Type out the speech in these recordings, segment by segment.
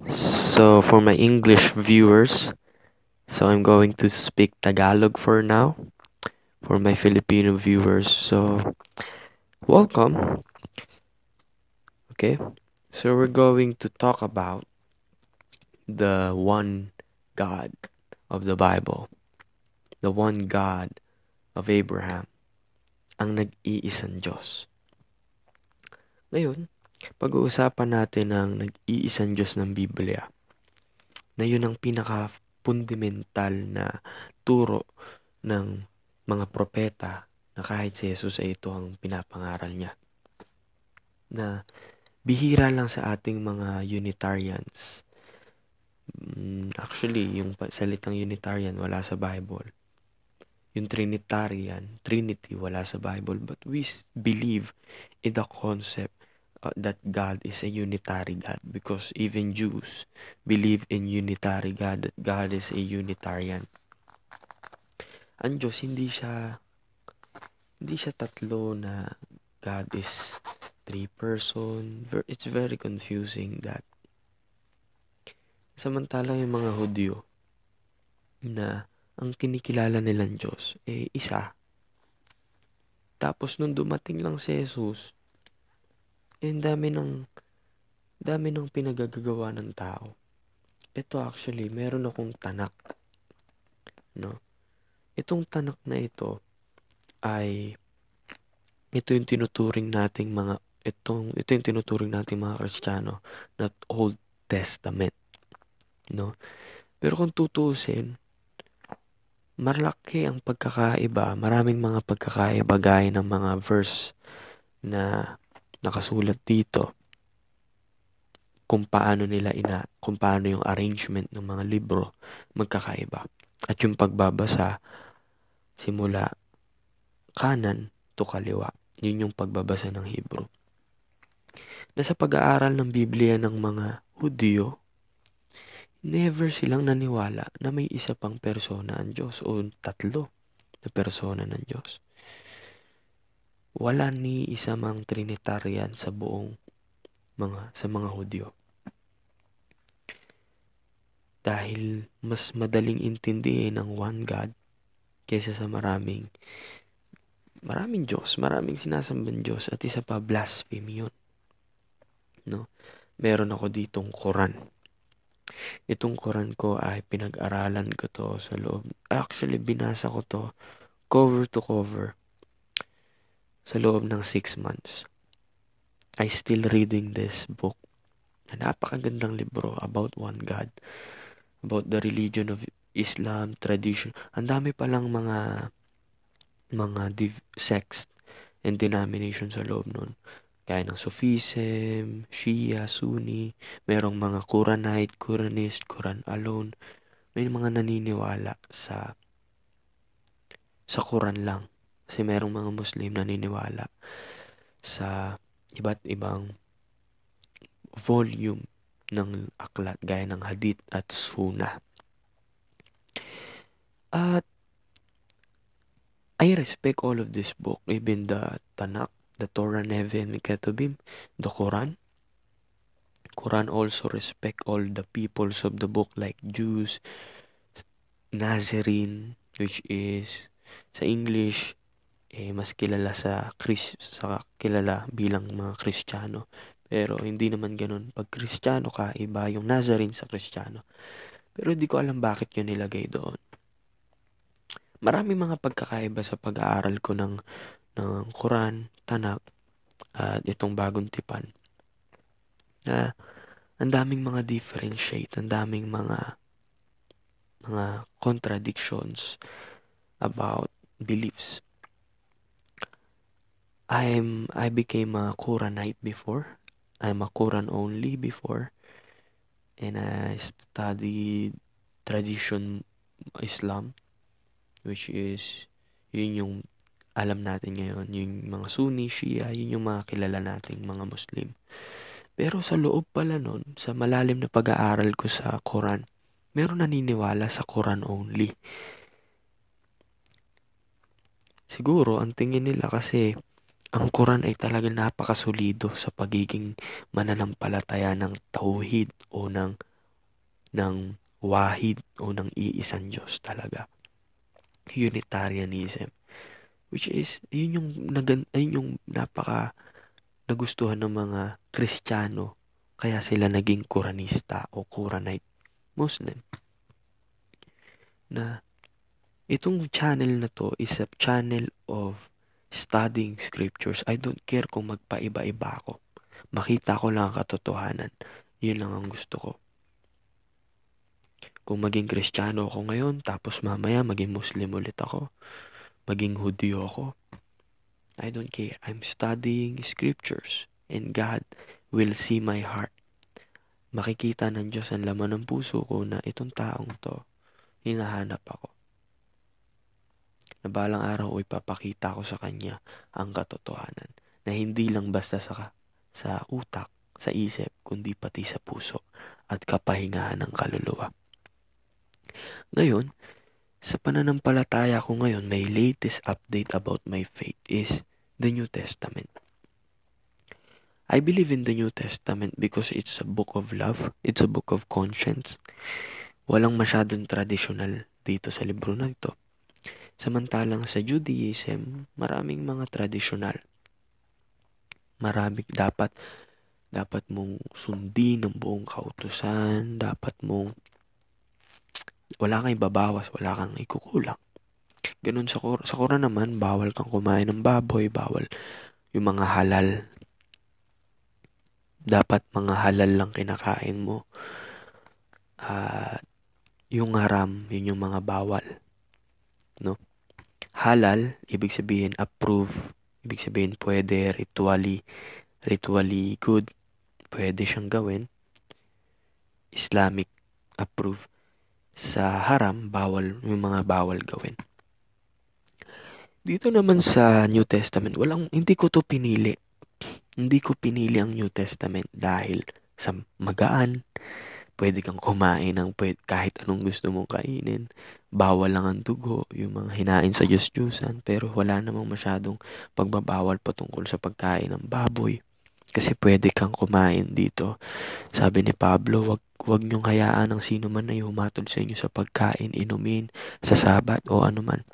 So for my English viewers, so I'm going to speak Tagalog for now. For my Filipino viewers, so welcome. Okay, so we're going to talk about the one God of the Bible, the one God of Abraham, ang nag-iisang Diyos. Ngayon, pag-uusapan natin ang nag-iisang Diyos ng Biblia, na yun ang pinaka-fundamental na turo ng mga propeta na kahit si Jesus ay ito ang pinapangaral niya. Na bihira lang sa ating mga Unitarians. Actually, yung salitang Unitarian wala sa Bible. Yung Trinitarian, Trinity wala sa Bible. But we believe in the concept that God is a unitary God, because even Jews believe in unitary God, that God is a Unitarian. Ang Diyos, hindi siya tatlo na God is three person. It's very confusing that. Samantalang yung mga Hudyo na ang kinikilala nilang Diyos isa. Tapos nung dumating lang si Jesus, dami ng pinagagawa ng tao. Ito actually, meron akong tanak, no? Itong tanak na ito yung tinuturing nating mga Kristiyano na Old Testament, no? Pero kung tutuusin, malaki ang pagkakaiba, maraming mga pagkakaiba gaya ng mga verse na nakasulat dito, kung paano yung arrangement ng mga libro magkakaiba. At yung pagbabasa simula kanan to kaliwa, yun yung pagbabasa ng Hebrew. Na sa pag-aaral ng Biblia ng mga Hudyo, never silang naniwala na may isa pang persona ang Diyos o tatlo na persona ng Diyos. Wala ni isa mang Trinitarian sa mga Hudyo. Dahil mas madaling intindihin ang one God kaysa sa maraming Diyos, maraming sinasambang Diyos, at isa pa blasphemy yun. No? Meron ako ditong Quran. Itong Quran ko ay pinag-aralan ko to sa loob. Actually, binasa ko to cover to cover sa loob ng 6 months. I still reading this book. Napakagandang libro about one God, about the religion of Islam, tradition. Ang dami palang mga sects and denomination sa loob nun. Gaya ng Sufism, Shia, Sunni, merong mga Quranite, Quranist, Quran alone. May mga naniniwala sa Quran lang. Kasi merong mga Muslim naniniwala sa iba't ibang volume ng aklat gaya ng Hadith at Sunnah. At I respect all of this book, even the Tanakh, the Torah, Nevi'im, Ketubim, the Quran. Quran also respect all the peoples of the book like Jews, Nazarene, which is sa English mas kilala kilala bilang mga Kristiyano. Pero hindi naman ganun. Pag Kristiyano ka, iba yung Nazarene sa Kristiyano. Pero hindi ko alam bakit yun nilagay doon. Marami mga pagkakaiba sa pag-aaral ko ng Quran, Tanakh, at itong bagong tipan. Na ang daming mga differentiate, ang daming mga contradictions about beliefs. I became a Quranite before. I'm a Quran only before, and I studied tradition Islam, which is yun yung alam natin ngayon, yung mga Sunni, Shia, yun yung mga kilala nating mga Muslim. Pero sa loob pala nun, sa malalim na pag-aaral ko sa Quran, meron naniniwala sa Quran only. Siguro ang tingin nila kasi ang Quran ay talagang napakasolido sa pagiging mananampalataya ng tauhid o ng ng wahid o ng iisang Diyos talaga. Unitarianism. Which is, ayun yung napaka nagustuhan ng mga Kristiyano. Kaya sila naging Quranista o Quranite Muslim. Na itong channel na to is a channel of studying scriptures. I don't care kung magpaiba-iba ako. Makita ko lang ang katotohanan. Yun lang ang gusto ko. Kung maging Kristiyano ako ngayon, tapos mamaya maging Muslim ulit ako, maging Hudyo ako, I don't care. I'm studying scriptures and God will see my heart. Makikita ng Diyos ang laman ng puso ko na itong taong to, hinahanap ako. Na balang araw ipapakita ko sa Kanya ang katotohanan. Na hindi lang basta sa utak, sa isip, kundi pati sa puso at kapahingahan ng kaluluwa. Ngayon, sa pananampalataya ko ngayon, may latest update about my faith is the New Testament. I believe in the New Testament because it's a book of love. It's a book of conscience. Walang masyadong traditional dito sa libro na ito. Samantalang sa Judaism, maraming mga traditional. Maraming dapat mong sundin ng buong kautusan. Dapat mong wala kang ibabawas, wala kang ikukulang. Ganun sa Quran naman, bawal kang kumain ng baboy, bawal yung mga halal. Dapat mga halal lang kinakain mo. Yung haram, yun yung mga bawal. No? Halal, ibig sabihin approve. Ibig sabihin pwede, ritually good. Pwede siyang gawin. Islamic approve. Sa haram, bawal, yung mga bawal gawin. Dito naman sa New Testament, hindi ko to pinili. Hindi ko pinili ang New Testament dahil sa magaan, pwede kang kumain ng kahit anong gusto mong kainin. Bawal lang ang dugo, yung mga hinain sa Diyos-Diyusan, pero wala namang masyadong pagbabawal patungkol sa pagkain ng baboy. Kasi pwede kang kumain dito. Sabi ni Pablo, wag niyong hayaan ang sino man na humatol sa inyo sa pagkain, inumin, sa Sabat o anuman.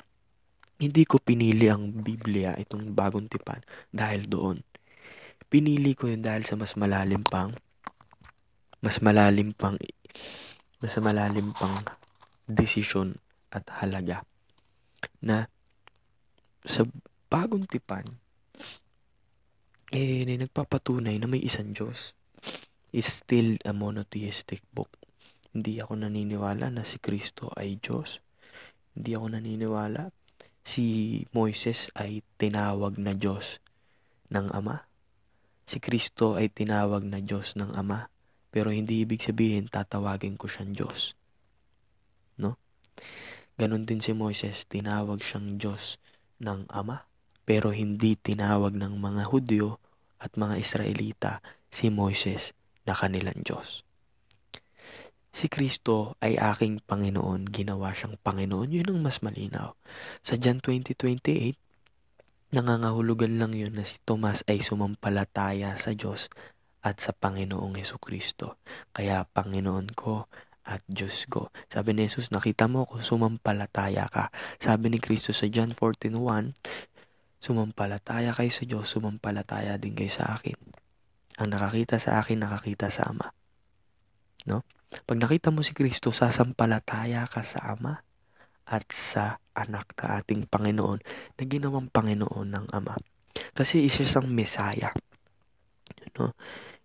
Hindi ko pinili ang Biblia, itong bagong tipan, dahil doon. Pinili ko yun dahil sa mas malalim pang desisyon at halaga na sa bagong tipan nagpapatunay na may isang Diyos. Is still a monotheistic book. Hindi ako naniniwala na si Kristo ay Diyos. Hindi ako naniniwala si Moises ay tinawag na Diyos ng Ama. Si Kristo ay tinawag na Diyos ng Ama. Pero hindi ibig sabihin tatawagin ko siyang Diyos. No? Ganon din si Moises, tinawag siyang Diyos ng Ama. Pero hindi tinawag ng mga Hudyo at mga Israelita si Moises na kanilang Diyos. Si Kristo ay aking Panginoon, ginawa siyang Panginoon. Yun ang mas malinaw. Sa John 20:28, nangangahulugan lang yun na si Tomas ay sumampalataya sa Diyos at sa Panginoong Jesucristo. Kaya Panginoon ko at Diyos ko. Sabi ni Jesus, nakita mo ko, sumampalataya ka. Sabi ni Kristo sa John 14:1, sumampalataya kayo sa Diyos, sumampalataya din kayo sa akin. Ang nakakita sa akin, nakakita sa Ama. No? Pag nakita mo si Kristo, sasampalataya ka sa Ama at sa Anak na ating Panginoon na ginawang Panginoon ng Ama. Kasi isa siyang Mesaya. No?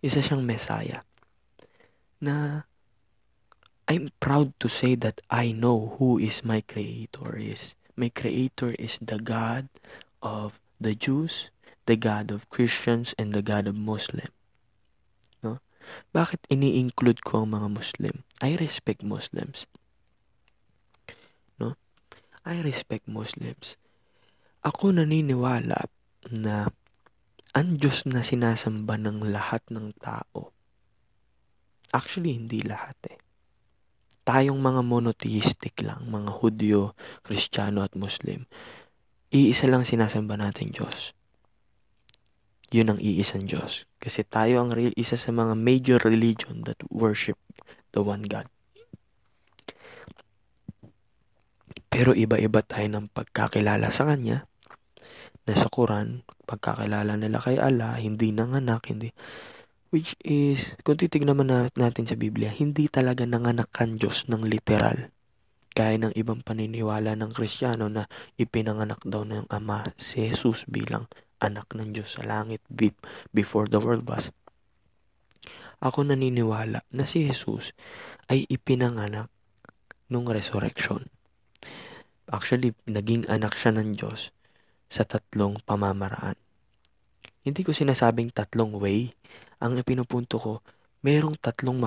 Isa siyang Mesaya na I'm proud to say that I know who is my Creator is. My Creator is the God of the Jews, the God of Christians, and the God of Muslim. No? Bakit ini-include ko ang mga Muslim? I respect Muslims. No? I respect Muslims. Ako naniniwala na ang Diyos na sinasamba ng lahat ng tao. Actually, hindi lahat eh. Tayong mga monotheistic lang, mga Hudyo, Kristiyano at Muslim. Iisa lang sinasamba natin Diyos. Yun ang iisang Diyos. Kasi tayo ang isa sa mga major religion that worship the one God. Pero iba-iba tayo ng pagkakilala sa Kanya. Na sa Quran, pagkakilala nila kay Allah, hindi nanganak, hindi. Which is, kung titignan naman natin sa Biblia, hindi talaga nanganak ang Diyos ng literal. Gaya ng ibang paniniwala ng Kristiyano na ipinanganak daw ng Ama si Jesus bilang anak ng Diyos sa langit before the world was. Ako naniniwala na si Jesus ay ipinanganak nung resurrection. Actually, naging anak siya ng Diyos sa tatlong pamamaraan. Hindi ko sinasabing tatlong way. Ang pinupunto ko, merong tatlong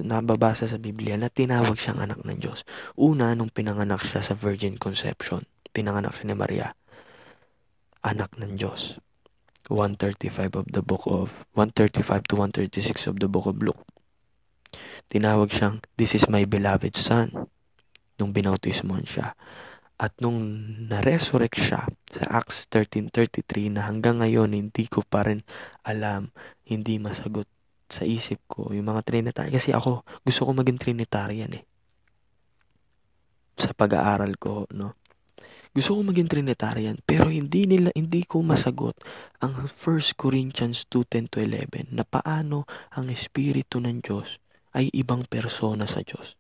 nababasa sa Biblia na tinawag siyang anak ng Diyos. Una, nung pinanganak siya sa Virgin Conception. Pinanganak siya ni Maria. Anak ng Diyos. 135 to 136 of the book of Luke. Tinawag siyang, "This is my beloved son." Nung binautismohan siya. At nung na-resurrect siya sa Acts 13:33 na hanggang ngayon hindi ko pa rin alam, hindi masagot sa isip ko yung mga Trinitarian. Kasi ako, gusto ko maging Trinitarian sa pag-aaral ko, no? Gusto ko maging Trinitarian, pero hindi ko masagot ang 1 Corinthians 2:10 to 11 na paano ang Espiritu ng Diyos ay ibang persona sa Diyos.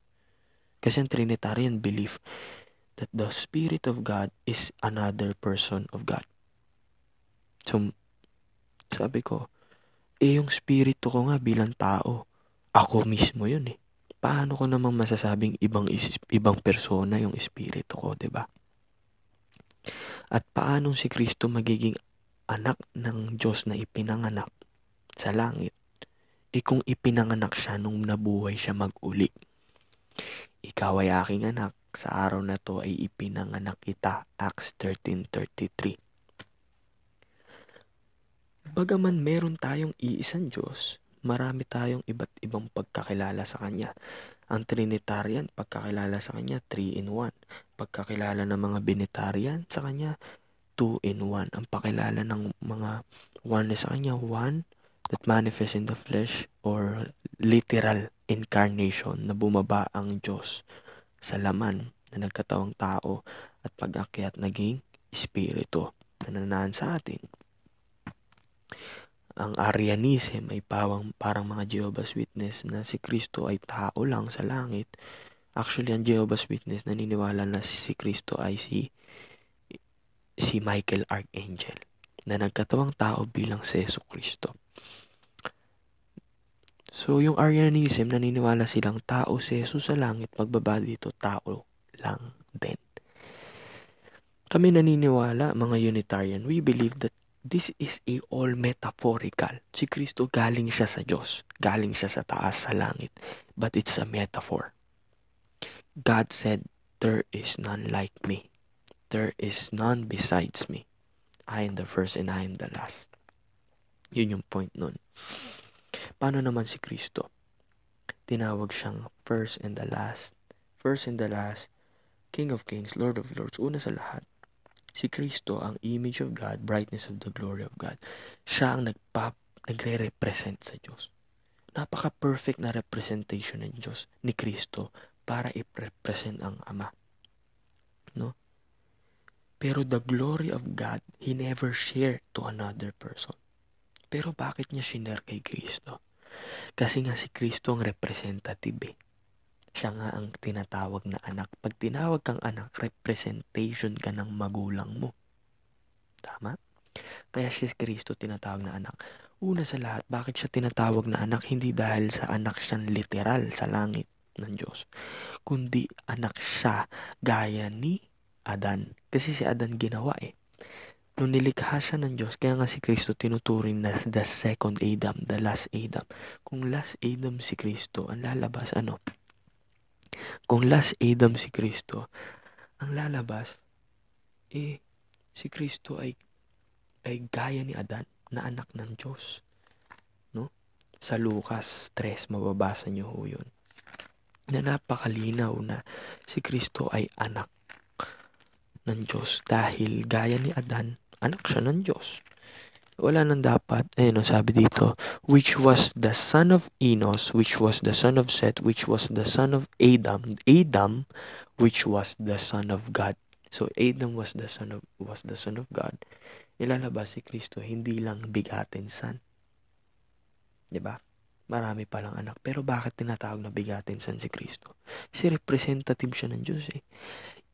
Kasi ang Trinitarian belief that the Spirit of God is another person of God. So, sabi ko, yung Spirito ko nga bilang tao, ako mismo yun eh. Paano ko namang masasabing ibang persona yung Espiritu ko, 'di ba? At paano si Kristo magiging anak ng Diyos na ipinanganak sa langit? Kung ipinanganak siya nung nabuhay siya mag-uli. Ikaw ay aking anak, sa araw na to ay ipinanganak kita. Acts 13:33. Bagaman meron tayong iisang Diyos, marami tayong iba't ibang pagkakilala sa Kanya. Ang Trinitarian, pagkakilala sa Kanya, 3-in-1. Pagkakilala ng mga Binitarian sa Kanya, 2-in-1. Ang pakilala ng mga oneness sa Kanya, 1 that manifests in the flesh or literal incarnation na bumaba ang Diyos sa laman na nagkatawang tao at pag-akyat naging espiritu na nanaan sa atin. Ang Arianism ay parang mga Jehovah's Witness na si Kristo ay tao lang sa langit. Actually, ang Jehovah's Witness naniniwala na si Kristo ay si Michael Archangel na nagkatawang tao bilang si Yesu Kristo. So, yung Arianism, naniniwala silang tao si Jesus sa langit, pagbaba dito, tao lang din. Kami naniniwala, mga Unitarian, we believe that this is all metaphorical. Si Kristo galing siya sa Diyos, galing siya sa taas, sa langit, but it's a metaphor. God said, "There is none like me. There is none besides me. I am the first and I am the last." Yun yung point nun. Paano naman si Kristo? Tinawag siyang first and the last, King of Kings, Lord of Lords, una sa lahat. Si Kristo, ang image of God, brightness of the glory of God. Siya ang nagre-represent sa Diyos. Napaka-perfect na representation ng Diyos ni Kristo para i-represent ang Ama. No? Pero the glory of God, He never shared to another person. Pero bakit niya shinare kay Kristo? Kasi nga si Kristo ang representative Siya nga ang tinatawag na anak. Pag tinawag kang anak, representation ka ng magulang mo. Tama? Kaya si Kristo tinatawag na anak. Una sa lahat, bakit siya tinatawag na anak? Hindi dahil sa anak siyang literal sa langit ng Diyos. Kundi anak siya gaya ni Adan. Kasi si Adan ginawa Nung nilikha siya ng Diyos, kaya nga si Kristo tinuturing na the second Adam, the last Adam. Kung last Adam si Kristo, ang lalabas Kung last Adam si Kristo, ang lalabas, si Kristo ay gaya ni Adan na anak ng Diyos. No? Sa Lucas 3, mababasa niyo ho yun. Na napakalinaw na si Kristo ay anak ng Diyos dahil gaya ni Adan, anak siya ng Diyos. Wala nang dapat. Ayun, sabi dito, which was the son of Enos, which was the son of Seth, which was the son of Adam, Adam, which was the son of God. So Adam was the son of God. Ilalabas si Kristo hindi lang bigatin son, 'di ba? Marami palang anak. Pero bakit tinatawag na bigatin son si Kristo? Kasi representative siya ng Diyos eh.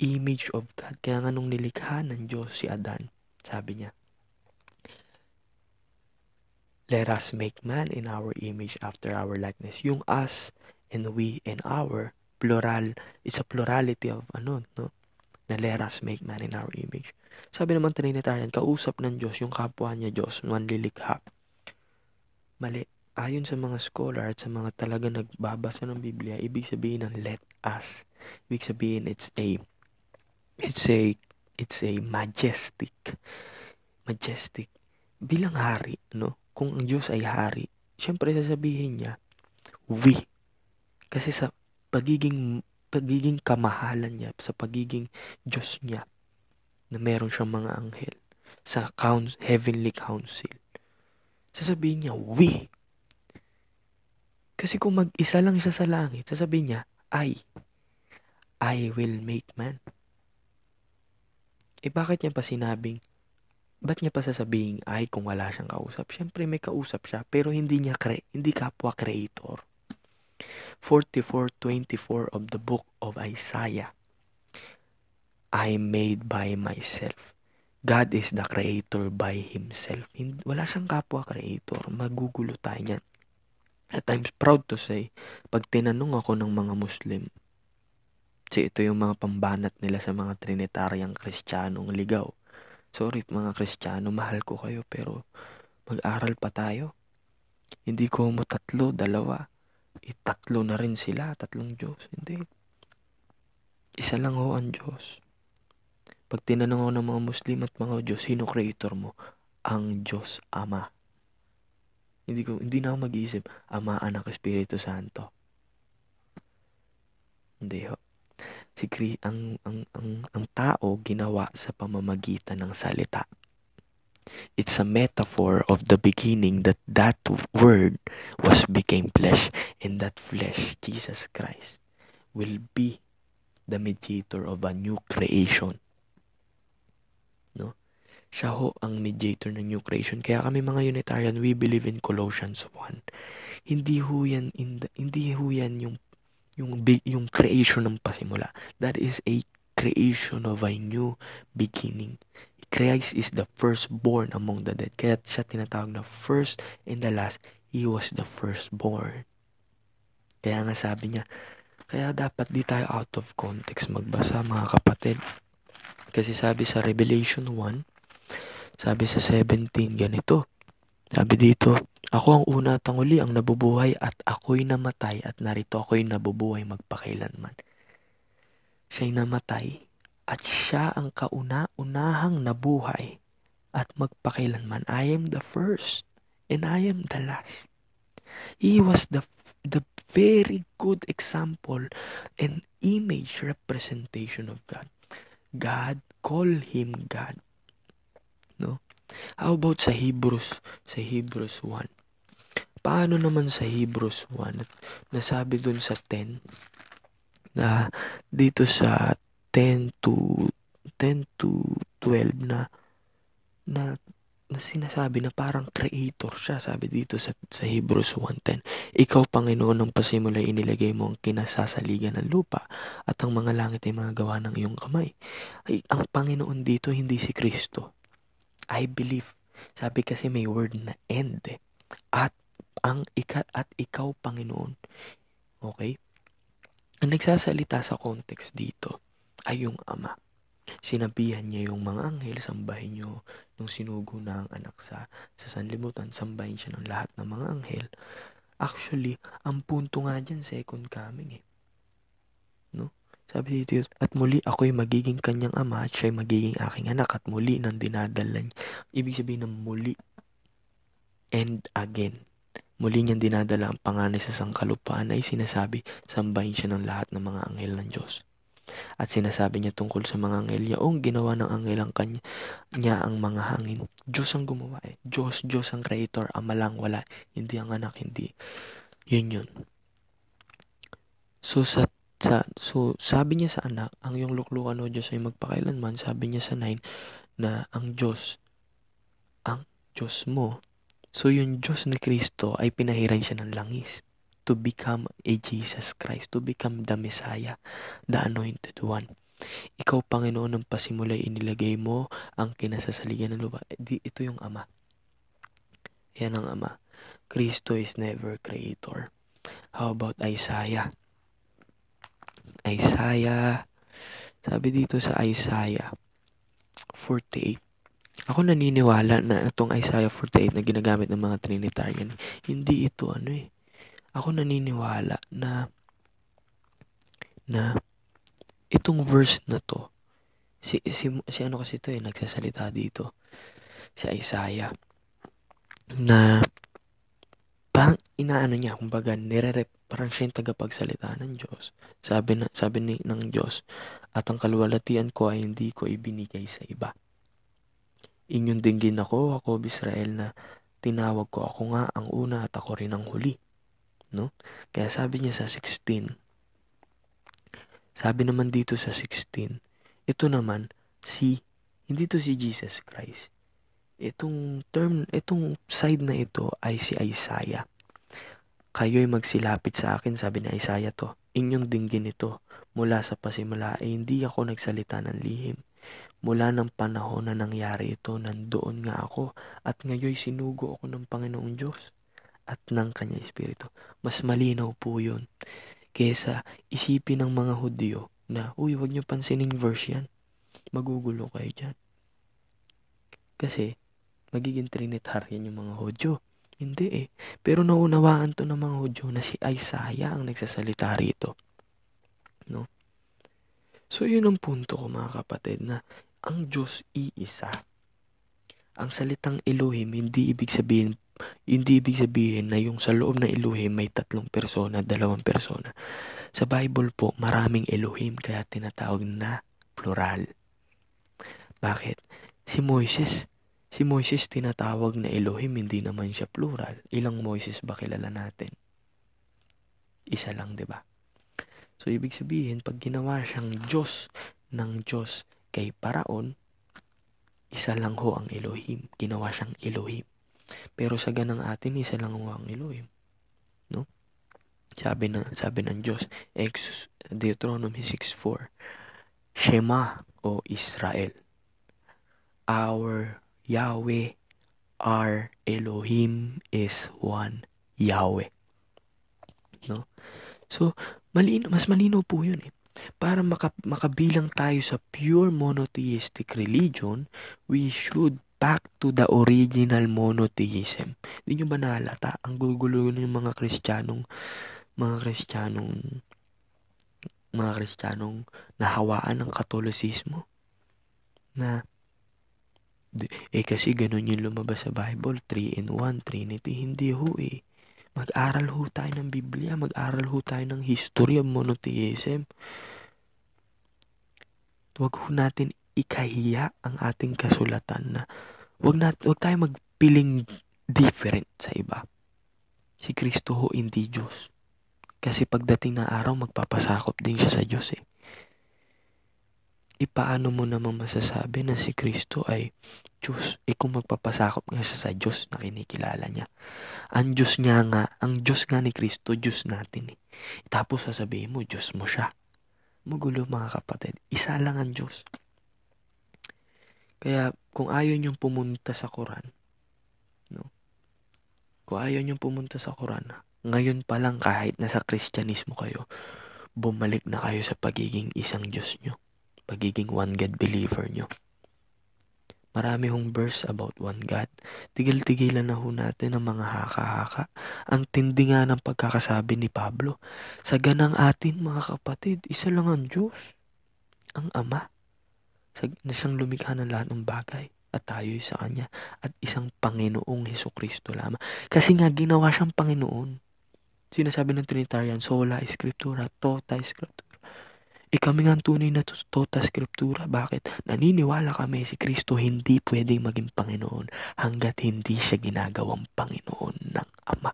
Image of God. Kaya nga nung nilikha ng Diyos si Adan, sabi niya, let us make man in our image after our likeness. Yung us and we and our, plural, it's a plurality of no? Na let us make man in our image. Sabi naman Trinitarian, kausap ng Diyos, yung kapwa niya Diyos, manlilikha. Mali. Ayon sa mga scholar at sa mga talaga nagbabasa ng Biblia, ibig sabihin ng let us. Ibig sabihin it's a majestic bilang hari, no? Kung ang Diyos ay hari, syempre sasabihin niya, we. Kasi sa pagiging kamahalan niya, sa pagiging Diyos niya, na meron siyang mga anghel, sa heavenly council, sasabihin niya, we. Kasi kung mag-isa lang siya sa langit, sasabihin niya, I will make man. Bakit niya pa sinabing, ba't niya pa sasabihin ay kung wala siyang kausap? Siyempre may kausap siya, pero hindi kapwa creator. 44:24 of the book of Isaiah. I made by myself. God is the creator by himself. Wala siyang kapwa creator. Magugulo tayo niyan. At I'm proud to say, pag tinanong ako ng mga Muslim, kasi ito yung mga pambanat nila sa mga Trinitariang Kristiyanong ligaw. Sorry mga Kristiyano, mahal ko kayo pero mag-aral pa tayo. Hindi ko mo 3, 2. 3 na rin sila, 3 Diyos. Hindi. Isa lang ho ang Diyos. Pag tinanong ako ng mga Muslim at mga Diyos, sino creator mo? Ang Diyos Ama. Hindi na ako mag-iisip, Ama, Anak, Espiritu Santo. Hindi ho. Ang tao ginawa sa pamamagitan ng salita. It's a metaphor of the beginning that word became flesh, and that flesh, Jesus Christ, will be the mediator of a new creation. No? Siya ho ang mediator ng new creation. Kaya kami mga Unitarian, we believe in Colossians 1. Hindi ho yan yung creation ng pasimula. That is a creation of a new beginning. Christ is the firstborn among the dead. Kaya siya tinatawag na first and the last. He was the firstborn. Kaya nga sabi niya, kaya dapat di tayo out of context magbasa mga kapatid. Kasi sabi sa Revelation 1, sabi sa 17, ganito. Sabi dito, ako ang una at ang uli, ang nabubuhay at ako'y namatay at narito ako'y nabubuhay magpakailanman. Siya'y namatay at siya ang kauna-unahang nabuhay at magpakailanman. I am the first and I am the last. He was the very good example and image representation of God. God, call him God. No? How about sa Hebrews 1? Paano naman sa Hebrews 1? Nasabi dun sa 10 na dito sa 10 to 12 na sinasabi na parang creator siya. Sabi dito sa Hebrews 1:10, ikaw Panginoon ng pasimula inilagay mo ang kinasasaligan ng lupa at ang mga langit ay mga gawa ng iyong kamay. Ay, ang Panginoon dito hindi si Kristo. I believe. Sabi kasi may word na end eh. At ikaw Panginoon. Okay? Ang nagsasalita sa context dito ay yung Ama. Sinabihan niya yung mga anghel, sambahin niyo nung sinugo na ang anak sa sanlibutan, sambahin siya ng lahat ng mga anghel. Actually, ang punto nga dyan, second coming eh. No? Sabi dito, at muli ako'y magiging kanyang ama at siya'y magiging aking anak at muli nang dinadala niya. Ibig sabihin ng muli and again. Muli niyang dinadala ang panganay sa sangkalupaan ay sinasabi, sambahin siya ng lahat ng mga anghel ng Diyos. At sinasabi niya tungkol sa mga anghel, yaong ginawa ng anghel ang kanya ang mga hangin. Diyos ang gumawa eh. Diyos ang creator, ama lang, wala. Hindi ang anak, hindi. Yun. So, sabi niya sa anak, ang iyong luklukan o Diyos ay magpakailanman. Sabi niya sa 9 na ang Diyos mo. So, yung Diyos ni Kristo ay pinahiran siya ng langis to become a Jesus Christ, to become the Messiah, the Anointed One. Ikaw, Panginoon, ng pasimulay inilagay mo ang kinasasaligan ng lupa. Ito yung Ama. Yan ang Ama. Kristo is never creator. How about Isaiah? Sabi dito sa Isaiah 48. Ako naniniwala na itong Isaiah 48 na ginagamit ng mga Trinitarian, hindi ito Ako naniniwala na itong verse na to, si ano kasi ito nagsasalita dito, si Isaiah, na parang inaano niya, kumbaga parang siya yung tagapagsalita ng Diyos. Sabi ng Diyos, at ang kaluwalhatian ko ay hindi ko ibinigay sa iba. Inyong dinggin ako Israel, na tinawag ko, ako nga ang una at ako rin ang huli. No? Kaya sabi niya sa 16, sabi naman dito sa 16, ito naman hindi to si Jesus Christ. Itong side na ito ay si Isaiah. Kayo'y magsilapit sa akin, sabi ni Isaiah to. Inyong dinggin ito. Mula sa pasimula ay hindi ako nagsalita ng lihim. Mula ng panahon na nangyari ito, nandoon nga ako, at ngayon sinugo ako ng Panginoong Diyos at ng Kanya Espiritu. Mas malinaw po yun kesa isipin ng mga Hudyo na, huwag niyo pansinin verse yan. Magugulo kayo dyan. Kasi, magiging Trinitarian yung mga Hudyo. Hindi Pero naunawaan to ng mga Hudyo na si Isaiah ang nagsasalita rito. No? So, yun ang punto ko, mga kapatid, na ang Diyos iisa. Ang salitang Elohim, hindi ibig sabihin na yung sa loob ng Elohim may 3 persona, 2 persona. Sa Bible po, maraming Elohim, kaya tinatawag na plural. Bakit? Si Moises tinatawag na Elohim, hindi naman siya plural. Ilang Moises ba kilala natin? Isa lang, 'di ba? So, ibig sabihin, pag ginawa siyang Diyos ng Diyos kay Paraon, isa lang ho ang Elohim. Ginawa siyang Elohim. Pero sa ganang atin, isa lang ho ang Elohim. No? Sabi ng Diyos, Deuteronomy 6:4, Shema, O Israel, our Yahweh, our Elohim is one Yahweh. No? So, mas malinaw po yun Para makabilang tayo sa pure monotheistic religion, we should back to the original monotheism. Hindi nyo ba nahalata? Ang gugulo ng mga Kristiyanong nahawaan ng Katolisismo. Na, kasi ganun yung lumabas sa Bible, 3-in-1, Trinity. Hindi ho Mag-aral ho tayo ng Biblia, mag-aral ho tayo ng history of monotheism. Huwag ho natin ikahiya ang ating kasulatan na huwag tayo magpiling different sa iba. Si Kristo ho hindi Diyos. Kasi pagdating na araw, magpapasakop din siya sa Diyos Paano mo naman masasabi na si Kristo ay Diyos? Kung magpapasakop nga siya sa Diyos na kinikilala niya. Ang Diyos nga ni Kristo, Diyos natin Tapos sasabihin mo, Diyos mo siya. Magulo, mga kapatid. Isa lang ang Diyos. Kaya kung ayaw niyong pumunta sa Quran, kung ayaw niyong pumunta sa Quran, ngayon pa lang kahit nasa Kristyanismo kayo, bumalik na kayo sa pagiging isang Diyos niyo. Pagiging one God believer nyo. Marami hong verse about one God. Tigil-tigilan na ho natin ang mga haka-haka. Ang tindi nga ng pagkakasabi ni Pablo. Sa ganang atin, mga kapatid, isa lang ang Diyos. Ang Ama. Na siyang lumikha ng lahat ng bagay. At tayo'y sa Kanya. At isang Panginoong Hesukristo lamang. Kasi nga ginawa siyang Panginoon. Sinasabi ng Trinitarian, sola Scriptura, tota Scriptura. Kami nga ang tunay na tota skriptura. Bakit? Naniniwala kami si Kristo hindi pwedeng maging Panginoon hanggat hindi siya ginagawang Panginoon ng Ama.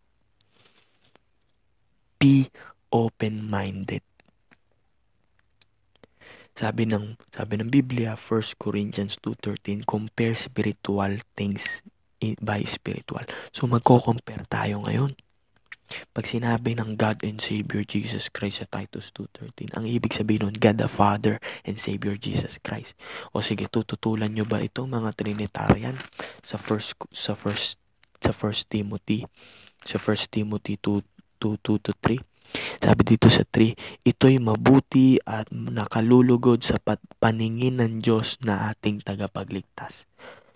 Be open-minded. Sabi ng Biblia, 1 Corinthians 2:13, compare spiritual things by spiritual. So magko-compare tayo ngayon. Pag sinabi ng God and Savior Jesus Christ sa Titus 2:13, ang ibig sabihin nun, God the Father and Savior Jesus Christ. O sige, tututulan nyo ba ito mga Trinitarian sa first Timothy 2:2-3? Sabi dito sa 3, ito'y mabuti at nakalulugod sa paningin ng Diyos na ating tagapagligtas.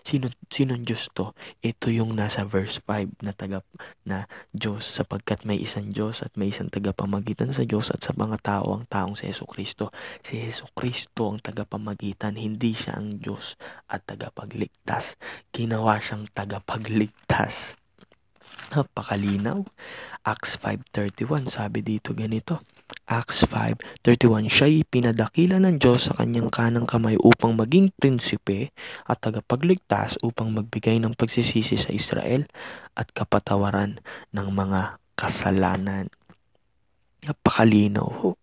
Sinong Diyos to? Ito yung nasa verse 5 na Diyos, sapagkat may isang Diyos at may isang tagapamagitan sa Diyos at sa mga tao, ang taong si Jesucristo. Si Jesucristo ang tagapamagitan, hindi siya ang Diyos at tagapagligtas. Ginawa siyang tagapagligtas. Napakalinaw. Acts 5:31, sabi dito ganito. Acts 5:31, siya'y pinadakila ng Diyos sa kanyang kanang kamay upang maging prinsipe at tagapagligtas upang magbigay ng pagsisisi sa Israel at kapatawaran ng mga kasalanan. Napakalinaw ho.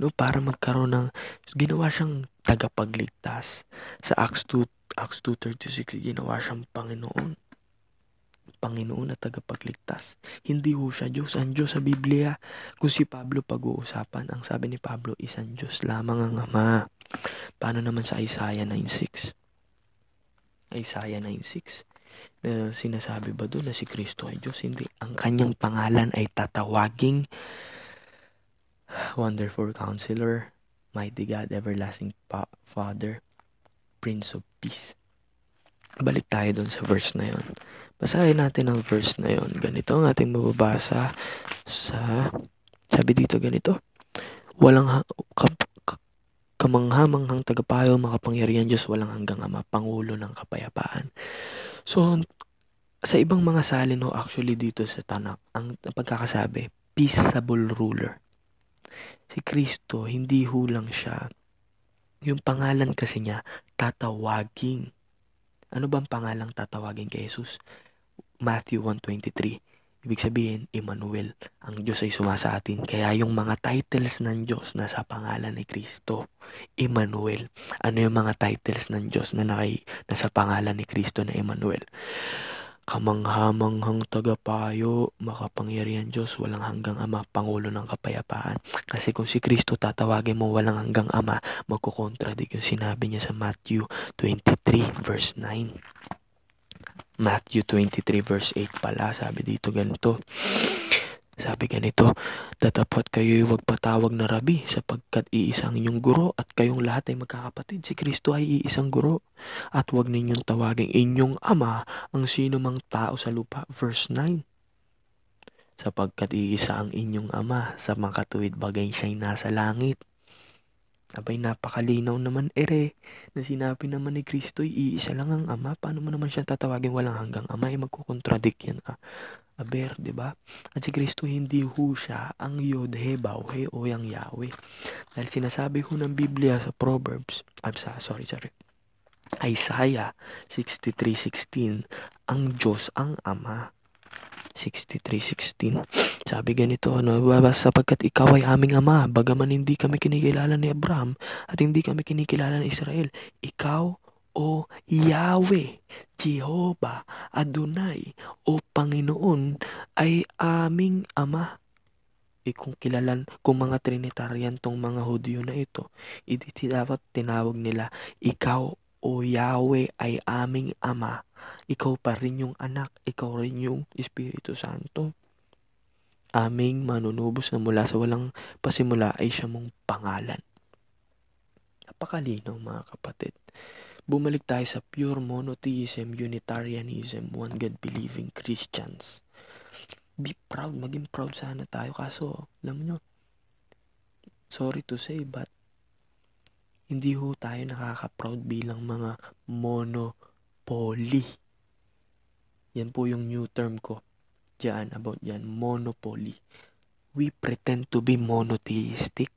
No, para magkaroon ng, ginawa siyang tagapagligtas. Sa Acts 2:36, ginawa siyang Panginoon at tagapagligtas. Hindi ho siya Diyos. Ang Diyos sa Biblia, kung si Pablo pag-uusapan, ang sabi ni Pablo, isang Diyos lamang ang Ama. Paano naman sa Isaiah 9:6? Isaiah 9:6. Sinasabi ba doon na si Kristo ay Diyos? Hindi. Ang kanyang pangalan ay tatawaging Wonderful Counselor, Mighty God, Everlasting Father, Prince of Peace. Balik tayo doon sa verse na yon. Basahin natin ang verse na yon. Ganito ang ating mababasa sabi dito ganito. Walang kamanghamanghang tagapayo, makapangyarihan Diyos, walang hanggang Ama, Pangulo ng kapayapaan. So, sa ibang mga salin actually dito sa Tanakh, ang pagkakasabi, peaceable ruler. Si Kristo, hindi lang siya. Yung pangalan kasi niya, tatawaging. Ano bang pangalang tatawagin kay Jesus? Matthew 1:23. Ibig sabihin, Emmanuel. Ang Diyos ay sumasa atin. Kaya yung mga titles ng Diyos nasa pangalan ni Kristo. Emmanuel. Ano yung mga titles ng Diyos na nasa pangalan ni Kristo na Emmanuel? Kamanghamanghang tagapayo, makapangyarihan Diyos, walang hanggang Ama, Pangulo ng kapayapaan. Kasi kung si Kristo tatawagin mo walang hanggang Ama, magkukontradik yung sinabi niya sa Matthew 23 verse 9. Matthew 23 verse 8 pala, sabi dito ganito. Sabi ganito, datapot kayo'y huwag patawag na rabi sapagkat iisang inyong guro at kayong lahat ay magkakapatid. Si Kristo ay iisang guro at huwag ninyong tawagin inyong Ama ang sino mang tao sa lupa. Verse 9, sapagkat iisa ang inyong Ama, sa makatuwid bagay siya'y nasa langit. Abay, napakalinaw naman na sinabi naman ni Kristo iisa lang ang Ama. Paano mo naman siya tatawagin walang hanggang Ama? Magkukontradik yan Aber, di ba? At si Kristo hindi siya ang Yod-He, Baw-He o yang Yahweh. Dahil sinasabi ng Biblia sa Proverbs, Isaiah 63:16, ang Diyos ang Ama. 63:16. Sabi ganito, sapagkat ikaw ay aming Ama, bagaman hindi kami kinikilala ni Abraham at hindi kami kinikilala ni Israel. Ikaw, o Yahweh, Jehovah, Adonai, o Panginoon, ay aming Ama. Kung mga Trinitarian tong mga Hudyo na ito, dapat tinawag nila, ikaw, o Yahweh, ay aming Ama. Ikaw pa rin yung anak, ikaw rin yung Espiritu Santo. Aming manunubos na mula sa walang pasimula ay siya mong pangalan. Napakalinaw mga kapatid. Bumalik tayo sa pure monotheism, Unitarianism, one God believing Christians. Be proud, maging proud sana tayo. Kaso, alam nyo, sorry to say, but hindi tayo nakaka-proud bilang mga monopoly. Yan po yung new term ko about yan, monopoly. We pretend to be monotheistic,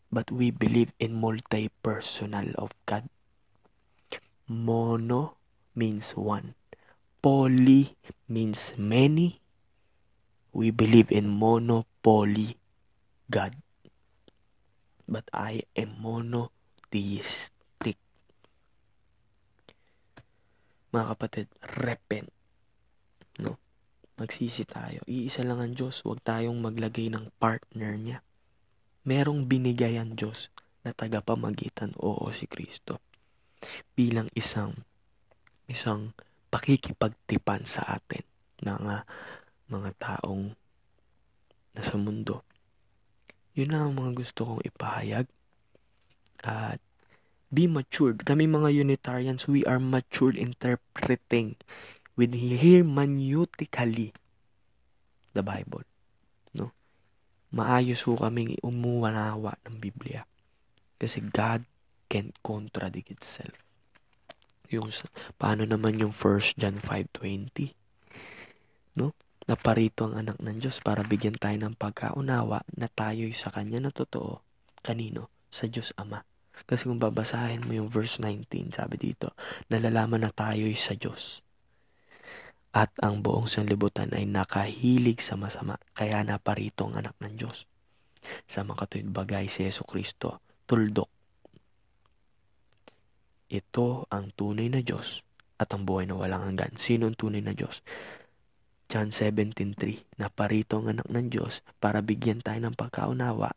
but we believe in multi-personal of God. Mono means one. Poly means many. We believe in monopoly God. But I am monotheistic. Mga kapatid, repent. No? Magsisi tayo. Iisa lang ang Diyos. Huwag tayong maglagay ng partner niya. Merong binigay ang Diyos na tagapamagitan, oo, si Kristo. Bilang isang pakikipagtipan sa atin ng mga taong nasa mundo. Yun lang ang mga gusto kong ipahayag. At be matured. Kami mga Unitarians, we are matured interpreting with hermeneutically the Bible. No? Maayos ho kaming umuwanawa ng Biblia. Kasi God can't contradict itself. Paano naman yung 1 John 5:20? No? Naparito ang anak ng Diyos para bigyan tayo ng pagkaunawa na tayo'y sa Kanya na totoo. Kanino? Sa Diyos Ama. Kasi kung babasahin mo yung verse 19, sabi dito, nalalaman na tayo'y sa Diyos. At ang buong sanlibutan ay nakahilig sa masama, kaya naparito ang anak ng Diyos. Sa mga katuwid bagay si Jesucristo, tuldok. Ito ang tunay na Diyos at ang buhay na walang hanggan. Sino ang tunay na Diyos? John 17:3, naparito ang anak ng Diyos para bigyan tayo ng pagkaunawa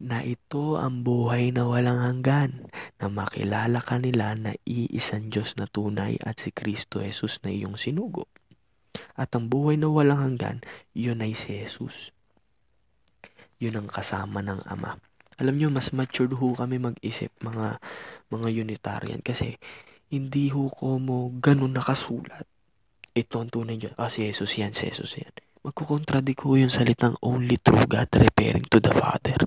na ito ang buhay na walang hanggan, na makilala kanila na iisang Diyos na tunay at si Kristo Jesus na iyong sinugo. At ang buhay na walang hanggan, yun ay si Jesus. Yun ang kasama ng Ama. Alam nyo, mas matured ho kami mag-isip, mga Unitarian, kasi hindi ho ko mo ganun nakasulat. Ito ang tunay Diyos. Si Jesus yan, si Jesus yan. Magkukontradik ho yung salitang only true God referring to the Father.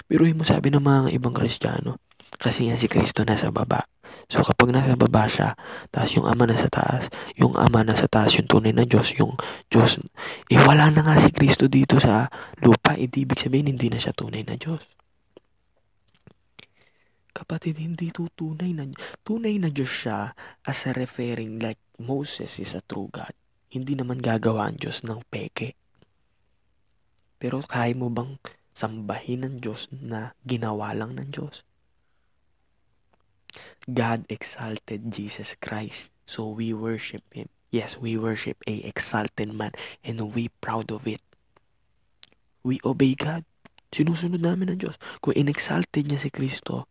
Pero mo sabi ng mga ibang Kristiyano, kasi yan si Kristo nasa baba. So kapag nasa baba siya, taas yung Ama nasa taas, yung Ama nasa taas yung tunay na Diyos, yung Diyos, wala na nga si Kristo dito sa lupa, ibig sabihin hindi na siya tunay na Diyos. Kapatid, hindi ito tunay na Diyos siya as a referring like Moses is a true God. Hindi naman gagawa ang Diyos ng peke. Pero kaya mo bang sambahin ng Diyos na ginawa lang ng Diyos? God exalted Jesus Christ, so we worship Him. Yes, we worship a exalted man and we proud of it. We obey God. Sinusunod namin ang Diyos. Kung in-exalted niya si Kristo,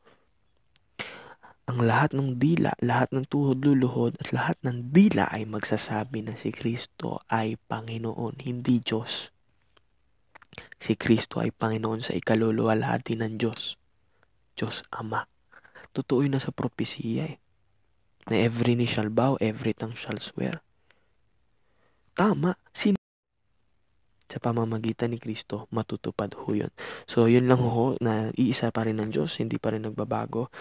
ang lahat ng dila, lahat ng tuhod luluhod, at lahat ng dila ay magsasabi na si Kristo ay Panginoon, hindi Diyos. Si Kristo ay Panginoon sa ikaluluwalhati ng Diyos. Diyos Ama. Totoo yun na sa propesiya na every knee shall bow, every tongue shall swear. Tama. Sa pamamagitan ni Kristo, matutupad ho yun. So, yun lang ho, na iisa pa rin ng Diyos, hindi pa rin nagbabago.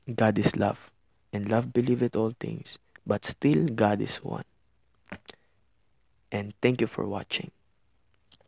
God is love, and love believeth all things, but still God is one. And thank you for watching.